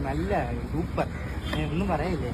നല്ല സൂപ്പർ, ഒന്നും പറയില്ലേ.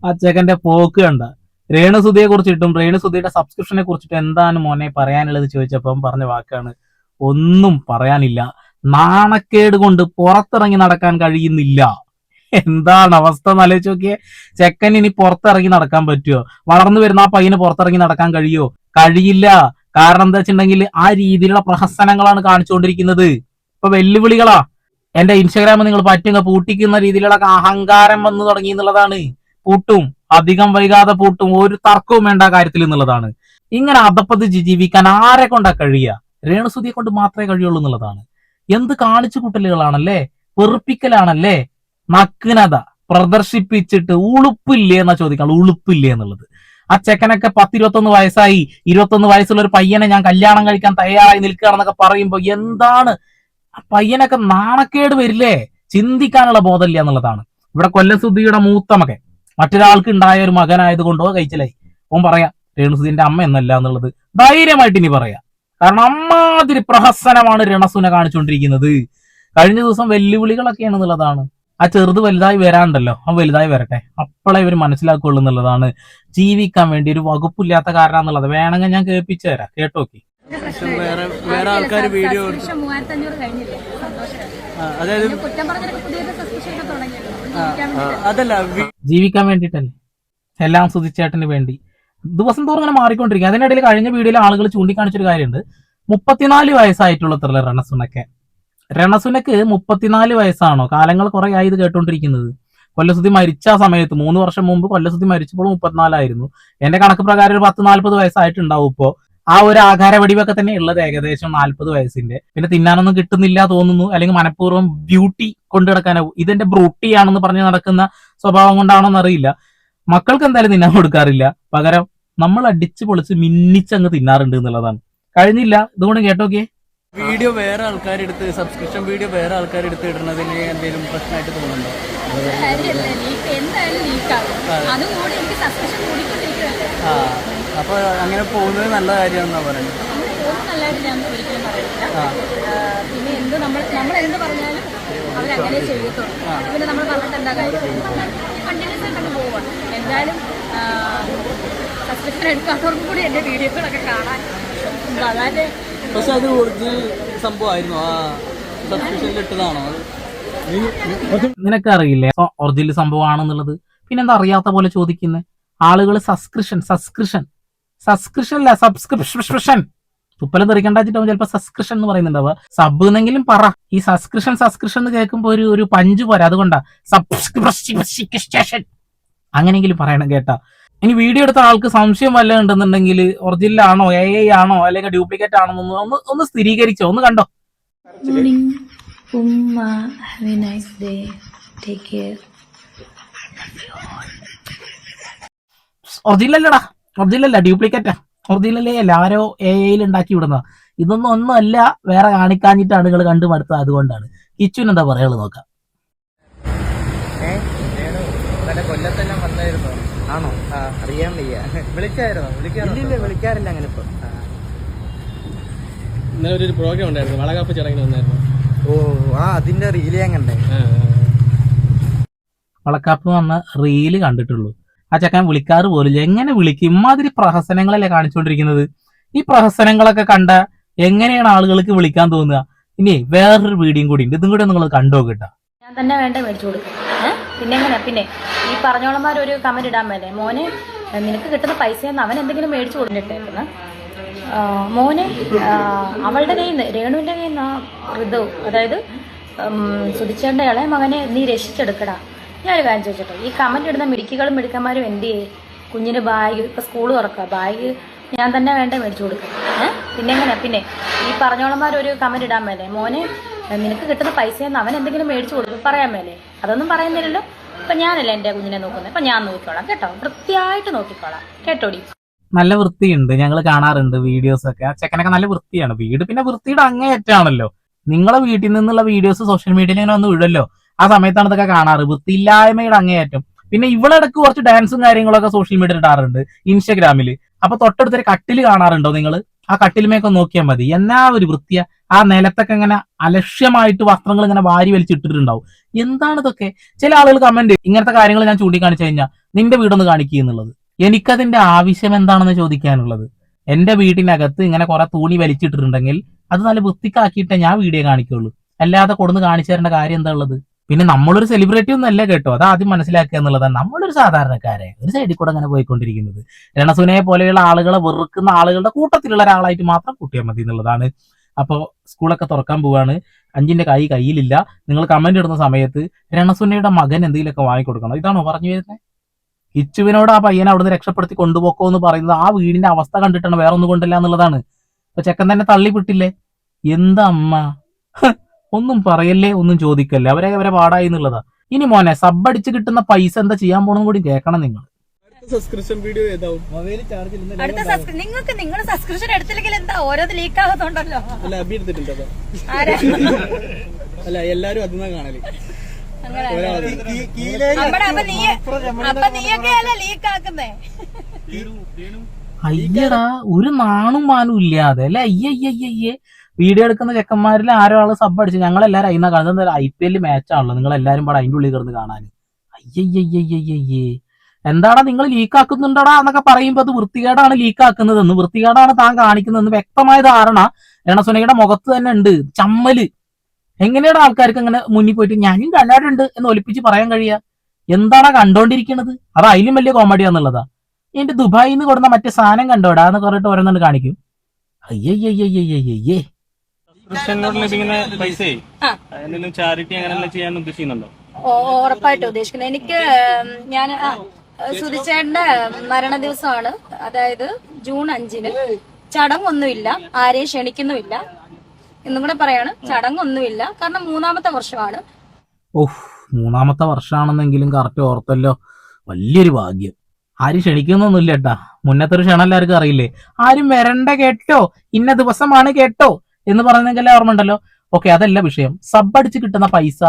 ആ ചെക്കന്റെ പോക്ക് കണ്ട. രേണുസുതിയെ കുറിച്ചിട്ടും രേണുസുതിയുടെ സബ്സ്ക്രിപ്ഷനെ കുറിച്ചിട്ടും എന്താണ് മോനെ പറയാനുള്ളത് ചോദിച്ചപ്പം പറഞ്ഞ വാക്കാണ്, ഒന്നും പറയാനില്ല, നാണക്കേട് കൊണ്ട് പുറത്തിറങ്ങി നടക്കാൻ കഴിയുന്നില്ല. എന്താണ് അവസ്ഥ എന്നാലോചിച്ച് നോക്കിയേ. ചെക്കൻ ഇനി പുറത്തിറങ്ങി നടക്കാൻ പറ്റുമോ? വളർന്നു വരുന്ന ആ പയ്യന് പുറത്തിറങ്ങി നടക്കാൻ കഴിയോ? കഴിയില്ല. കാരണം എന്താ വെച്ചിട്ടുണ്ടെങ്കിൽ ആ രീതിയിലുള്ള പ്രഹസനങ്ങളാണ് കാണിച്ചുകൊണ്ടിരിക്കുന്നത്. ഇപ്പൊ വെല്ലുവിളികളാ. എന്റെ ഇൻസ്റ്റാഗ്രാം നിങ്ങൾ പറ്റുക പൂട്ടിക്കുന്ന രീതിയിലുള്ള അഹങ്കാരം വന്നു തുടങ്ങി എന്നുള്ളതാണ്. പൂട്ടും, അധികം വൈകാതെ പൂട്ടും, ഒരു തർക്കവും വേണ്ട കാര്യത്തിൽ എന്നുള്ളതാണ്. ഇങ്ങനെ അധപ്പതിച്ച് ജീവിക്കാൻ ആരെ കൊണ്ടാ കഴിയുക? രേണുസുതിയെ കൊണ്ട് മാത്രമേ കഴിയുള്ളൂ എന്നുള്ളതാണ്. എന്ത് കാണിച്ചു കൂട്ടലുകളാണല്ലേ, വെറുപ്പിക്കലാണല്ലേ, നഗ്നത പ്രദർശിപ്പിച്ചിട്ട് ഉളുപ്പില്ലേ എന്നാ ചോദിക്കാം. ഉളുപ്പില്ലേ എന്നുള്ളത്. ആ ചെക്കനൊക്കെ 10-21 വയസ്സായി, 21 വയസ്സുള്ള ഒരു പയ്യനെ ഞാൻ കല്യാണം കഴിക്കാൻ തയ്യാറായി നിൽക്കുകയാണെന്നൊക്കെ പറയുമ്പോ എന്താണ് ആ പയ്യനൊക്കെ നാണക്കേട് വരില്ലേ? ചിന്തിക്കാനുള്ള ബോധമില്ല എന്നുള്ളതാണ്. ഇവിടെ കൊല്ലസുദ്ധിയുടെ മൂത്ത മകൻ മറ്റൊരാൾക്ക് ഉണ്ടായ ഒരു മകനായത് കൊണ്ടോ കഴിച്ചിലായി. ഓൻ പറയാം രേണുസുതിന്റെ അമ്മ എന്നല്ല എന്നുള്ളത് ധൈര്യമായിട്ട് ഇനി പറയാം. കാരണം അമ്മാതിരി പ്രഹസനമാണ് രണസുനെ കാണിച്ചുകൊണ്ടിരിക്കുന്നത്. കഴിഞ്ഞ ദിവസം വെല്ലുവിളികളൊക്കെയാണ് എന്നുള്ളതാണ്. ആ ചെറുത് വലുതായി വരാണ്ടല്ലോ, അവൻ വലുതായി വരട്ടെ, അപ്പോഴേ ഇവർ മനസ്സിലാക്കുള്ളൂ എന്നുള്ളതാണ്. ജീവിക്കാൻ വേണ്ടി ഒരു വകുപ്പില്ലാത്ത കാരണം എന്നുള്ളത് വേണമെങ്കിൽ ഞാൻ കേൾപ്പിച്ചു തരാം, കേട്ടോക്കി. വേറെ ആൾക്കാർ വീഡിയോ അതല്ല ജീവിക്കാൻ വേണ്ടിട്ടല്ലേ, എല്ലാം സുധിച്ചേട്ടന് വേണ്ടി ദിവസം തോറും ഇങ്ങനെ മാറിക്കൊണ്ടിരിക്കും. അതിനിടയിൽ കഴിഞ്ഞ വീഡിയോയിൽ ആളുകൾ ചൂണ്ടിക്കാണിച്ചൊരു കാര്യമുണ്ട്. 34 വയസ്സായിട്ടുള്ളത്രല്ലേ രണസുനൊക്കെ. രണസുനക്ക് 34 വയസ്സാണോ? കാലങ്ങൾ കുറെ ആയി ഇത് കേട്ടോണ്ടിരിക്കുന്നത്. കൊല്ലസുതി മരിച്ച സമയത്ത് 3 വർഷം മുമ്പ് കൊല്ലസുതി മരിച്ചപ്പോൾ 34 എന്റെ കണക്ക് പ്രകാരം ഒരു 10-40 വയസ്സായിട്ടുണ്ടാവും. ഇപ്പോ ആ ഒരു ആകാര വടിവൊക്കെ തന്നെ ഉള്ളത് ഏകദേശം 40 വയസ്സിന്റെ. പിന്നെ തിന്നാനൊന്നും കിട്ടുന്നില്ല തോന്നുന്നു, അല്ലെങ്കിൽ മനഃപൂർവ്വം ബ്യൂട്ടി കൊണ്ടു നടക്കാനാവും. ഇതെന്റെ ബ്രൂട്ടിയാണെന്ന് പറഞ്ഞ് നടക്കുന്ന സ്വഭാവം കൊണ്ടാണോന്ന് അറിയില്ല. മക്കൾക്ക് എന്തായാലും തിന്നാൻ കൊടുക്കാറില്ല, പകരം നമ്മൾ അടിച്ചു പൊളിച്ച് മിന്നിച്ചങ്ങ് തിന്നാറുണ്ട് എന്നുള്ളതാണ്. കഴിഞ്ഞില്ല, ഇതുകൊണ്ട് കേട്ടോക്കെ. വീഡിയോ വേറെ ആൾക്കാരെടുത്ത് സബ്സ്ക്രിപ്ഷൻ വീഡിയോ വേറെ ആൾക്കാരെടുത്ത് ഇടുന്നതിന് എന്തെങ്കിലും പ്രശ്നമായിട്ട് തോന്നുന്നുണ്ടോ? അപ്പൊ അങ്ങനെ പോകുന്നത് നല്ല കാര്യമാണെന്നാ പറയുന്നത്. പിന്നെ എന്ത് നമ്മൾ എന്ത് പറഞ്ഞാലും അവരങ്ങനെ ചെയ്യത്തുള്ളൂ. പിന്നെ നമ്മൾ പറഞ്ഞിട്ട് എന്താ കാര്യം, കണ്ടിന്യൂസ് ആയിട്ട് പോവാണ്. എന്തായാലും സബ്സ്ക്രിപ്ഷൻ എടുക്കാത്തവർക്കും കൂടി എൻ്റെ വീഡിയോകളൊക്കെ കാണാൻ വളരെ. പക്ഷെ അത് ഒറിജിനൽ സംഭവമായിരുന്നു, ആ സബ്സ്ക്രിപ്ഷനിൽ ഇട്ടതാണോ? നിനക്ക് അറിയില്ലേ ഒറിജിനൽ സംഭവമാണെന്നുള്ളത്? പിന്നെന്താ അറിയാത്ത പോലെ ചോദിക്കുന്നത്? ആളുകൾ സബ്സ്ക്രിപ്ഷൻ അല്ല സബ്സ്ക്രിപ്ഷൻ തുപ്പലം തെറിക്കണ്ടാച്ചിട്ടാവും ചിലപ്പോ സബ്സ്ക്രിപ്ഷൻ എന്ന് പറയുന്നുണ്ടാവുക. സബ് എന്നെങ്കിലും പറ. ഈ സബ്സ്ക്രിപ്ഷൻ എന്ന് കേൾക്കുമ്പോ ഒരു പഞ്ച് പോരാ, അതുകൊണ്ടാ സബ്സ്ക്രിപ്ഷൻ അങ്ങനെയെങ്കിലും പറയണം കേട്ടാ. ഇനി വീഡിയോ എടുത്ത ആൾക്ക് സംശയം വല്ല ഉണ്ടെന്നുണ്ടെങ്കിൽ ഒറിജിനൽ ആണോ AI ആണോ അല്ലെങ്കിൽ ഡ്യൂപ്ലിക്കേറ്റ് ആണോ ഒന്ന് സ്ഥിരീകരിച്ചോ, ഒന്ന് കണ്ടോ. ഒറിജിനല്ലടാ, ഒറിജിനല്ല, ഡ്യൂപ്ലിക്കേറ്റാ. ഒറിജിനലേ അല്ല, ആരോ AI ഉണ്ടാക്കി വിടുന്ന. ഒന്നും അല്ല, വേറെ കാണിക്കാഞ്ഞിട്ട് ആളുകൾ കണ്ടു മടുത്ത, അതുകൊണ്ടാണ്. കിച്ചുവിന് എന്താ പറയാനുള്ളത് നോക്കാം. കൊല്ലത്തെല്ലാം വന്നായിരുന്നോ? ആണോ? അറിയാൻ വയ്യ. വിളിച്ചായിരുന്നോ? വിളിക്കാറില്ല അങ്ങനെ. ഇപ്പൊ ഇന്നലെ ഒരു പ്രോഗ്രാം ഉണ്ടായിരുന്നു, വളകാപ്പ് ചടങ്ങിന് വന്നായിരുന്നു. ഓ, അതിന്റെ റീല് ഞാൻ കണ്ടേ. വളക്കാപ്പ് വന്ന റീല് കണ്ടിട്ടുള്ളൂ. ആ ചക്കൻ വിളിക്കാറ് പോലും. എങ്ങനെ വിളിക്കും? ഇമാതിരി പ്രഹസനങ്ങളല്ലേ കാണിച്ചുകൊണ്ടിരിക്കുന്നത്. ഈ പ്രഹസനങ്ങളൊക്കെ കണ്ട എങ്ങനെയാണ് ആളുകൾക്ക് വിളിക്കാൻ തോന്നുക? ഇനി വേറൊരു വീഡിയോയും കൂടി ഉണ്ട്, ഇതും കൂടി നിങ്ങൾ കണ്ടുനോക്കിട്ടാ. ഞാൻ തന്നെ വേണ്ട മേടിച്ചു കൊടുക്കും. പിന്നെ ഈ പറഞ്ഞോളന്മാർ ഒരു കമന്റ് ഇടാൻ മേലെ, മോനെ നിനക്ക് കിട്ടുന്ന പൈസയെന്ന് അവൻ എന്തെങ്കിലും മേടിച്ചു കൊടുത്തിട്ടേക്കുന്ന മോനെ അവളുടെ കയ്യിൽ നിന്ന്, രേണുവിൻ്റെ കയ്യിൽ നിന്ന് ഋതു, അതായത് സുധിച്ചേണ്ട ഇളയ മകനെ നീ രക്ഷിച്ചെടുക്കടാ. ഞാനൊരു കാര്യം ചോദിച്ചോട്ടെ, ഈ കമന്റ് ഇടുന്ന മിടുക്കികളും മിടുക്കന്മാരും എന്ത് ചെയ്യേ? കുഞ്ഞിന് ബാഗ്, ഇപ്പൊ സ്കൂൾ തുറക്കുക, ബാഗ് ഞാൻ തന്നെ വേണ്ട മേടിച്ചു കൊടുക്കും. പിന്നെ ഈ പറഞ്ഞോളന്മാർ ഒരു കമന്റ് ഇടാൻ മേലെ, മോനെ നിനക്ക് കിട്ടുന്ന പൈസയെന്ന് അവൻ എന്തെങ്കിലും മേടിച്ചു കൊടുക്കും പറയാൻ മേലെ. അതൊന്നും പറയുന്നില്ലല്ലോ. അപ്പൊ ഞാനല്ലേ എന്റെ കുഞ്ഞിനെ നോക്കുന്നത്, അപ്പൊ ഞാൻ നോക്കിക്കോളാം കേട്ടോ, വൃത്തിയായിട്ട് നോക്കിക്കോളാം കേട്ടോടി. നല്ല വൃത്തിയുണ്ട്, ഞങ്ങൾ കാണാറുണ്ട് വീഡിയോസ് ഒക്കെ. ആ ചെക്കനൊക്കെ നല്ല വൃത്തിയാണ്. വീട് പിന്നെ വൃത്തിയുടെ അങ്ങേയറ്റാണല്ലോ. നിങ്ങളെ വീട്ടിൽ നിന്നുള്ള വീഡിയോസ് സോഷ്യൽ മീഡിയയിൽ ഇങ്ങനെ വന്ന് വിടല്ലോ, ആ സമയത്താണ് ഇതൊക്കെ കാണാറ്. വൃത്തിയില്ലായ്മയുടെ അങ്ങേയറ്റം. പിന്നെ ഇവളിടക്ക് കുറച്ച് ഡാൻസും കാര്യങ്ങളൊക്കെ സോഷ്യൽ മീഡിയയിൽ ഇടാറുണ്ട്, ഇൻസ്റ്റാഗ്രാമിൽ. അപ്പൊ തൊട്ടടുത്തൊരു കട്ടില് കാണാറുണ്ടോ നിങ്ങൾ? ആ കട്ടിലുമേക്കെ നോക്കിയാൽ മതി, എന്നാ ഒരു വൃത്തിയ. ആ നിലത്തൊക്കെ ഇങ്ങനെ അലക്ഷ്യമായിട്ട് വസ്ത്രങ്ങൾ ഇങ്ങനെ വാരി വലിച്ചിട്ടിട്ടുണ്ടാവും. എന്താണ് ഇതൊക്കെ? ചില ആളുകൾ കമന്റ് ഇങ്ങനത്തെ കാര്യങ്ങൾ ഞാൻ ചൂണ്ടിക്കാണിച്ചു കഴിഞ്ഞാൽ നിന്റെ വീടൊന്ന് കാണിക്കുക എന്നുള്ളത്. എനിക്കതിന്റെ ആവശ്യം എന്താണെന്ന് ചോദിക്കാനുള്ളത്. എന്റെ വീട്ടിനകത്ത് ഇങ്ങനെ കുറെ തുണി വലിച്ചിട്ടിട്ടുണ്ടെങ്കിൽ അത് നല്ല വൃത്തിക്കാക്കിയിട്ടേ ഞാൻ വീഡിയോ കാണിക്കുള്ളൂ, അല്ലാതെ കൊടുന്ന് കാണിച്ചു തരേണ്ട കാര്യം എന്താ ഉള്ളത്? പിന്നെ നമ്മളൊരു സെലിബ്രിറ്റി ഒന്നും അല്ല കേട്ടോ, അത് ആദ്യം മനസ്സിലാക്കുക എന്നുള്ളതാണ്. നമ്മളൊരു സാധാരണക്കാരെ ഒരു സൈഡിൽ കൂടെ അങ്ങനെ പോയിക്കൊണ്ടിരിക്കുന്നത്. രണസുനയെ പോലെയുള്ള ആളുകളെ വെറുക്കുന്ന ആളുകളുടെ കൂട്ടത്തിലുള്ള ഒരാളായിട്ട് മാത്രം കൂട്ടിയാൽ മതി എന്നുള്ളതാണ്. അപ്പോൾ സ്കൂളൊക്കെ തുറക്കാൻ പോവാണ്, 5ന്റെ കയ്യിലില്ല. നിങ്ങൾ കമന്റ് ഇടുന്ന സമയത്ത് രണസുനയുടെ മകൻ എന്തെങ്കിലുമൊക്കെ വാങ്ങിക്കൊടുക്കണം, ഇതാണോ പറഞ്ഞു വരുന്നത്? കിച്ചുവിനോട് ആ പയ്യനെ അവിടുന്ന് രക്ഷപ്പെടുത്തി കൊണ്ടുപോക്കോ എന്ന് പറയുന്നത് ആ വീടിന്റെ അവസ്ഥ കണ്ടിട്ടാണ്, വേറെ ഒന്നും കൊണ്ടില്ല എന്നുള്ളതാണ്. ഇപ്പൊ ചെക്കൻ തന്നെ തള്ളിവിട്ടില്ലേ. എന്താ അമ്മ, ഒന്നും പറയല്ലേ, ഒന്നും ചോദിക്കല്ലേ, അവരെ പാടായി എന്നുള്ളതാ. ഇനി മോനെ സബ് അടിച്ച് കിട്ടുന്ന പൈസ എന്താ ചെയ്യാൻ പോണെന്ന് കൂടി കേൾക്കണം നിങ്ങൾ. സബ്സ്ക്രിപ്ഷൻ വീഡിയോ ഏതാവും? മൊബൈൽ ചാർജ് നിങ്ങൾക്ക് നിങ്ങളുടെ സബ്സ്ക്രിപ്ഷൻ എടുത്തില്ലെങ്കിൽ എന്താ ഓരോന്ന് ലീക്ക് ആകുന്നുണ്ടല്ലോ. അല്ല അബി എടുത്തിട്ടുണ്ടോ? അല്ല എല്ലാരും അതെന്നാ കാണല്. അയ്യടാ, ഒരു നാണും മാനും ഇല്ലാതെ അല്ലെ. അയ്യയ്യയ്യേ, വീഡിയോ എടുക്കുന്ന ചെക്കന്മാരിൽ ആരോ ആള് സബ് അടിച്ച് ഞങ്ങളെല്ലാരും അതിനാ കാണുന്നത്. IPL മാച്ചാണല്ലോ, നിങ്ങൾ എല്ലാരും പാടെ അതിന്റെ ഉള്ളിൽ കിടന്ന് കാണാൻ. അയ്യയ്യയ്യയ്യേ, എന്താടാ നിങ്ങൾ ലീക്ക് ആക്കുന്നുണ്ടടാ എന്നൊക്കെ പറയുമ്പോ അത് വൃത്തികേടാണ് ലീക്ക് ആക്കുന്നതെന്ന്, വൃത്തികേടാണ് താൻ കാണിക്കുന്നതെന്ന് വ്യക്തമായ ധാരണ രണസുനയുടെ മുഖത്ത് തന്നെ ഉണ്ട്. ചമ്മല്. എങ്ങനെയാണ് ആൾക്കാർക്ക് അങ്ങനെ മുന്നിൽ പോയിട്ട് ഞാനും കണ്ടിട്ടുണ്ട് എന്ന് ഒലിപ്പിച്ച് പറയാൻ കഴിയുക? എന്താണ് കണ്ടോണ്ടിരിക്കുന്നത്? അത് അതിലും വലിയ കോമഡിയാന്നുള്ളതാ. എന്റെ ദുബായിൽ നിന്ന് കൊടുന്ന മറ്റേ സാധനം കണ്ടോടാ എന്ന് പറഞ്ഞിട്ട് ഓരോന്നും കാണിക്കും. അയ്യയ്യയ്യയ്യേ, സബ്സ്ക്രിപ്ഷനോട് ലഭിക്കുന്ന പൈസ എന്തെങ്കിലും ചാരിറ്റി അങ്ങനെയെല്ലാം ചെയ്യാൻ ഉദ്ദേശിക്കുന്നുണ്ടോ? ഉറപ്പായിട്ടും ഉദ്ദേശിക്കുന്നത്. എനിക്ക് ഞാൻ സുധിച്ചേട്ടന്റെ മരണ ദിവസമാണ്, അതായത് ജൂൺ 5-ന്. ചടങ്ങൊന്നുമില്ല, ആരെയും ക്ഷണിക്കുന്നുമില്ല. എന്നും കൂടെ പറയാണ്, ചടങ്ങൊന്നുമില്ല. കാരണം 3-ാമത്തെ വർഷമാണ്. ഓഹ്, 3-ാമത്തെ വർഷമാണെന്നെങ്കിലും കറക്റ്റ് ഓർത്തല്ലോ, വലിയൊരു ഭാഗ്യം. ആരും ക്ഷണിക്കുന്നൊന്നുമില്ല കേട്ടാ. മുന്നത്തെ ഒരു ക്ഷണം എല്ലാവർക്കും അറിയില്ലേ, ആരും വരണ്ട കേട്ടോ, ഇന്ന ദിവസമാണ് കേട്ടോ എന്ന് പറഞ്ഞെങ്കിൽ ഓർമ്മ ഉണ്ടല്ലോ. ഓക്കെ, അതല്ല വിഷയം. സബ് അടിച്ച് കിട്ടുന്ന പൈസ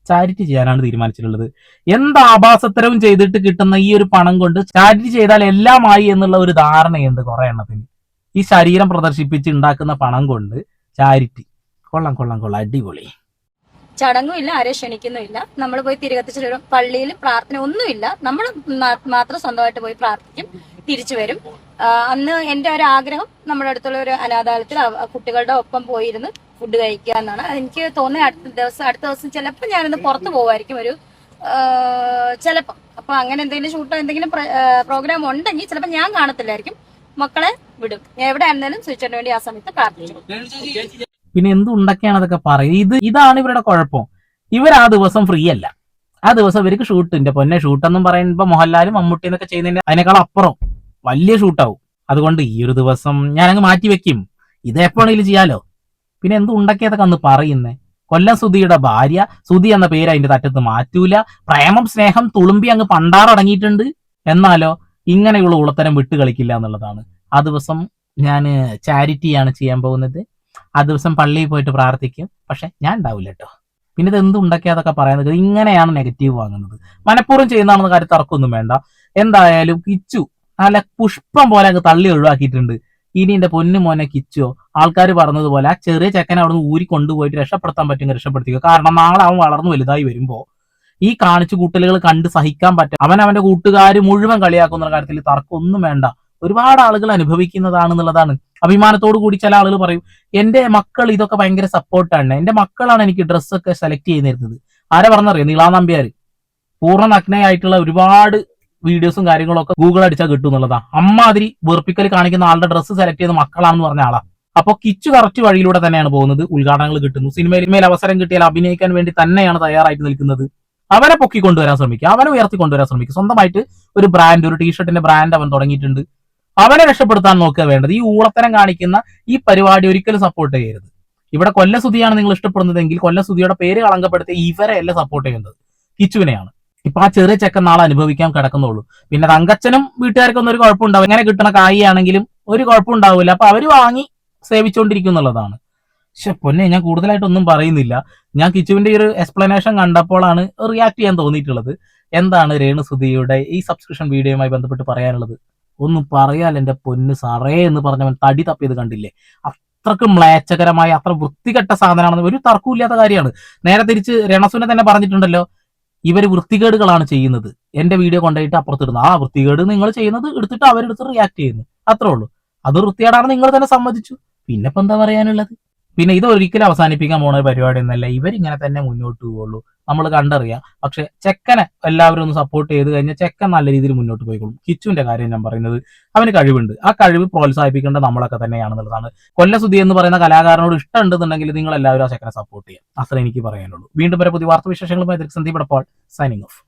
ചാരിറ്റി ചെയ്യാനാണ് തീരുമാനിച്ചിട്ടുള്ളത്. എന്ത് ആഭാസത്തരവും ചെയ്തിട്ട് കിട്ടുന്ന ഈ ഒരു പണം കൊണ്ട് ചാരിറ്റി ചെയ്താൽ എല്ലാമായി എന്നുള്ള ഒരു ധാരണയുണ്ട് കുറെ എണ്ണത്തിന്. ഈ ശരീരം പ്രദർശിപ്പിച്ച് ഉണ്ടാക്കുന്ന പണം കൊണ്ട് ചാരിറ്റി. കൊള്ളാം കൊള്ളാം കൊള്ളാം, അടിപൊളി. ചടങ്ങുമില്ല, ആരെയും ക്ഷണിക്കുന്നുമില്ല. നമ്മൾ പോയി തിരികത്തിച്ചു വരും. പള്ളിയിൽ പ്രാർത്ഥന ഒന്നുമില്ല. നമ്മൾ മാത്രം സ്വന്തമായിട്ട് പോയി പ്രാർത്ഥിക്കും, തിരിച്ചു വരും. അന്ന് എന്റെ ഒരു ആഗ്രഹം നമ്മുടെ അടുത്തുള്ള ഒരു അനാഥാലയത്തിൽ കുട്ടികളുടെ ഒപ്പം പോയിരുന്ന് ഫുഡ് കഴിക്കുക എന്നാണ്. എനിക്ക് തോന്നുന്നത് അടുത്ത ദിവസം ചിലപ്പോൾ ഞാനിന്ന് പുറത്തു പോകുമായിരിക്കും, ഒരു ചിലപ്പോൾ. അപ്പൊ അങ്ങനെ എന്തെങ്കിലും ഷൂട്ടോ എന്തെങ്കിലും പ്രോഗ്രാം ഉണ്ടെങ്കിൽ ചിലപ്പോൾ ഞാൻ കാണത്തില്ലായിരിക്കും. മക്കളെ വിടും. ഞാൻ എവിടെ ആയിരുന്നാലും സ്വിച്ചിന് വേണ്ടി ആ സമയത്ത് പ്രാർത്ഥിച്ചു. പിന്നെ എന്തുണ്ടൊക്കെയാണ് അതൊക്കെ പറയും. ഇതാണ് ഇവരുടെ കുഴപ്പം. ഇവർ ആ ദിവസം ഫ്രീ അല്ല. ആ ദിവസം ഇവർക്ക് ഷൂട്ടിന്റെ പൊന്നെ ഷൂട്ടെന്നും പറയുമ്പോ മോഹൻലാലും മമ്മൂട്ടി എന്നൊക്കെ ചെയ്യുന്നതിന്റെ അതിനേക്കാൾ അപ്പുറം വലിയ ഷൂട്ടാവും. അതുകൊണ്ട് ഈ ഒരു ദിവസം ഞാനങ്ങ് മാറ്റി വെക്കും, ഇത് എപ്പോഴെങ്കിലും ചെയ്യാലോ. പിന്നെ എന്തുണ്ടൊക്കെയതൊക്കെ അന്ന് പറയുന്നേ. കൊല്ലം സുധിയുടെ ഭാര്യ, സുധി എന്ന പേര് അതിന്റെ തറ്റത്ത് മാറ്റൂല. പ്രേമം സ്നേഹം തുളുമ്പി അങ്ങ് പണ്ടാറടങ്ങിയിട്ടുണ്ട്. എന്നാലോ ഇങ്ങനെയുള്ള ഉളത്തരം വിട്ട് കളിക്കില്ല എന്നുള്ളതാണ്. ആ ദിവസം ഞാൻ ചാരിറ്റിയാണ് ചെയ്യാൻ പോകുന്നത്. ആ ദിവസം പള്ളിയിൽ പോയിട്ട് പ്രാർത്ഥിക്കും, പക്ഷെ ഞാൻ ഉണ്ടാവില്ല കേട്ടോ. പിന്നെ ഇത് എന്തുണ്ടൊക്കെ അതൊക്കെ പറയുന്നത്. ഇങ്ങനെയാണ് നെഗറ്റീവ് വാങ്ങുന്നത്. മനഃപൂർവ്വം ചെയ്യുന്നതാണെന്ന കാര്യം തർക്കമൊന്നും വേണ്ട. എന്തായാലും കിച്ചു നല്ല പുഷ്പം പോലെ അങ്ങ് തള്ളി ഒഴിവാക്കിയിട്ടുണ്ട്. ഇനി എന്റെ പൊന്നു മോനെ കിച്ചോ, ആൾക്കാർ പറഞ്ഞതുപോലെ ആ ചെറിയ ചെക്കനെ അവിടെ നിന്ന് ഊരി കൊണ്ടുപോയിട്ട് രക്ഷപ്പെടുത്താൻ പറ്റുമെങ്കിൽ രക്ഷപ്പെടുത്തിക്കുക. കാരണം നാളെ അവൻ വളർന്നു വലുതായി വരുമ്പോ ഈ കാണിച്ചു കൂട്ടലുകൾ കണ്ട് സഹിക്കാൻ പറ്റും. അവന്റെ കൂട്ടുകാർ മുഴുവൻ കളിയാക്കുന്ന കാര്യത്തിൽ തർക്കമൊന്നും വേണ്ട. ഒരുപാട് ആളുകൾ അനുഭവിക്കുന്നതാണെന്നുള്ളതാണ്. അഭിമാനത്തോടു കൂടി ചില ആളുകൾ പറയും, എന്റെ മക്കൾ ഇതൊക്കെ ഭയങ്കര സപ്പോർട്ടാണ്, എന്റെ മക്കളാണ് എനിക്ക് ഡ്രസ്സൊക്കെ സെലക്ട് ചെയ്യുന്നിരുന്നത്. ആരെ പറഞ്ഞറിയോ? നീളാ നമ്പ്യാർ. പൂർണ്ണ നഗ്നയായിട്ടുള്ള ഒരുപാട് വീഡിയോസും കാര്യങ്ങളും ഒക്കെ ഗൂഗിൾ അടിച്ചാൽ കിട്ടും എന്നുള്ളതാ. അമ്മാതിരി വെറുപ്പിക്കൽ കാണിക്കുന്ന ആളുടെ ഡ്രസ്സ് സെലക്ട് ചെയ്യുന്ന മക്കളാണെന്ന് പറഞ്ഞ ആളാ. അപ്പൊ കിച്ചു കറക്റ്റ് വഴിയിലൂടെ തന്നെയാണ് പോകുന്നത്. ഉദ്ഘാടനങ്ങൾ കിട്ടുന്നു, സിനിമയിൽ അവസരം കിട്ടിയാൽ അഭിനയിക്കാൻ വേണ്ടി തന്നെയാണ് തയ്യാറായിട്ട് നിൽക്കുന്നത്. അവനെ പൊക്കിക്കൊണ്ടുവരാൻ ശ്രമിക്കുക, അവനെ ഉയർത്തിക്കൊണ്ടുവരാൻ ശ്രമിക്കുക. സ്വന്തമായിട്ട് ഒരു ബ്രാൻഡ്, ഒരു ടീഷർട്ടിന്റെ ബ്രാൻഡ് അവൻ തുടങ്ങിയിട്ടുണ്ട്. അവനെ രക്ഷപ്പെടുത്താൻ നോക്കുക വേണ്ടത്. ഈ ഊളത്തരം കാണിക്കുന്ന ഈ പരിപാടി ഒരിക്കലും സപ്പോർട്ട് ചെയ്യരുത്. ഇവിടെ കൊല്ലസുധിയാണ് നിങ്ങൾ ഇഷ്ടപ്പെടുന്നതെങ്കിൽ കൊല്ലസുധിയുടെ പേര് കളങ്കപ്പെടുത്തി ഇവരെ അല്ല സപ്പോർട്ട് ചെയ്യുന്നത്, കിച്ചുവിനെയാണ്. ഇപ്പൊ ആ ചെറിയ ചെക്കൻ നാളെ അനുഭവിക്കാൻ കിടക്കുന്നുള്ളൂ. പിന്നെ തങ്കച്ചനും വീട്ടുകാർക്കൊന്നും ഒരു കുഴപ്പമുണ്ടാവും. എങ്ങനെ കിട്ടണ കായിയാണെങ്കിലും ഒരു കുഴപ്പമുണ്ടാവില്ല. അപ്പൊ അവര് വാങ്ങി സേവിച്ചുകൊണ്ടിരിക്കും എന്നുള്ളതാണ്. പക്ഷെ പൊന്നെ, ഞാൻ കൂടുതലായിട്ടൊന്നും പറയുന്നില്ല. ഞാൻ കിച്ചുവിന്റെ ഈ ഒരു എക്സ്പ്ലനേഷൻ കണ്ടപ്പോഴാണ് റിയാക്ട് ചെയ്യാൻ തോന്നിയിട്ടുള്ളത്. എന്താണ് രേണുസുധിയുടെ ഈ സബ്സ്ക്രിപ്ഷൻ വീഡിയോയുമായി ബന്ധപ്പെട്ട് പറയാനുള്ളത്? ഒന്നും പറയാൽ എന്റെ പൊന്ന് സാറേ എന്ന് പറഞ്ഞവൻ തടി തപ്പിയത് കണ്ടില്ലേ? അത്രക്ക് മ്ലേച്ഛകരമായ അത്ര വൃത്തികെട്ട സാധനമാണെന്ന് ഒരു തർക്കമില്ലാത്ത കാര്യമാണ്. നേരെ തിരിച്ച് രണസുനെ തന്നെ പറഞ്ഞിട്ടുണ്ടല്ലോ, ഇവര് വൃത്തികേടുകളാണ് ചെയ്യുന്നത്, എന്റെ വീഡിയോ കൊണ്ടുപോയിട്ട് അപ്പുറത്തിടുന്നു. ആ വൃത്തികേട് നിങ്ങൾ ചെയ്യുന്നത് എടുത്തിട്ട് അവരെടുത്ത് റിയാക്ട് ചെയ്യുന്നു, അത്രേ ഉള്ളൂ. അത് വൃത്തികേടാണെന്ന് നിങ്ങൾ തന്നെ സമ്മതിച്ചു, പിന്നെ ഇപ്പൊ എന്താ പറയാനുള്ളത്? പിന്നെ ഇത് ഒരിക്കലും അവസാനിപ്പിക്കാൻ പോണ പരിപാടി ഒന്നല്ല, ഇവരിങ്ങനെ തന്നെ മുന്നോട്ട് പോവുള്ളൂ, നമ്മൾ കണ്ടറിയാം. പക്ഷെ ചെക്കനെ എല്ലാവരും ഒന്ന് സപ്പോർട്ട് ചെയ്ത് കഴിഞ്ഞാൽ ചെക്കൻ നല്ല രീതിയിൽ മുന്നോട്ട് പോയിക്കോളും. കിച്ചുവിന്റെ കാര്യം ഞാൻ പറയുന്നത്, അവന് കഴിവുണ്ട്, ആ കഴിവ് പ്രോത്സാഹിപ്പിക്കേണ്ടത് നമ്മളൊക്കെ തന്നെയാണെന്നുള്ളതാണ്. കൊല്ലസുധി എന്ന് പറയുന്ന കലാകാരനോട് ഇഷ്ടം ഉണ്ടെന്നുണ്ടെങ്കിൽ നിങ്ങൾ എല്ലാവരും ആ ചെക്കനെ സപ്പോർട്ട് ചെയ്യാം, അത്ര എനിക്ക് പറയാനുള്ളൂ. വീണ്ടും വരെ പുതിയ വാർത്താ വിശേഷങ്ങളുമായി സന്ദീപ് എടപ്പാൾ സൈനിങ് ഓഫ്.